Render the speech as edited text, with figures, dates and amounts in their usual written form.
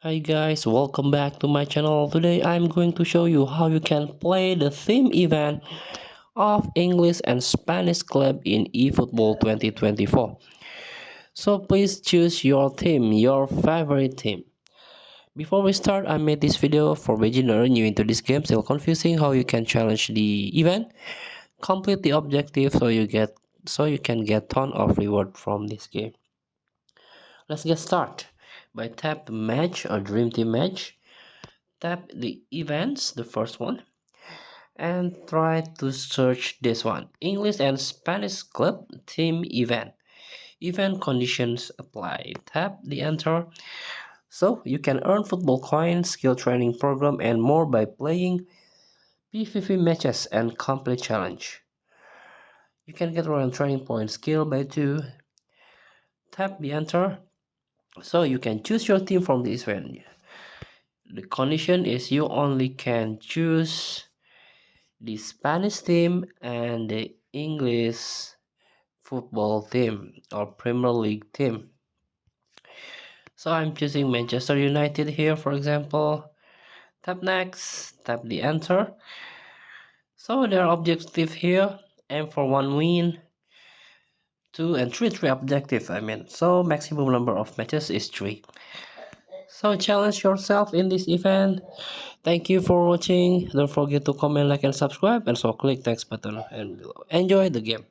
Hi guys, welcome back to my channel. Today I'm going to show you how you can play the theme event of English and Spanish club in eFootball 2024. So please choose your team, your favorite team. Before we start, I made this video for beginner new into this game, still confusing how you can challenge the event, complete the objective so you can get ton of reward from this game. Let's get started by tap the match or dream team match. Tap the events, the first one, and try to search this one, English and Spanish club team event. Event conditions apply. Tap the enter. So you can earn football coins, skill training program, and more by playing PvP matches and complete challenge. You can get around training points skill by 2. Tap the enter. So you can choose your team from this event. The condition is you only can choose the Spanish team and the English football team or Premier League team. So I'm choosing Manchester United here, for example. Tap next, tap the enter. So their objective here, aim for 1 win, 2 and 3 objective. So maximum number of matches is 3. So challenge yourself in this event. Thank you for watching. Don't forget to comment, like, and subscribe. And so click thanks button and below. Enjoy the game.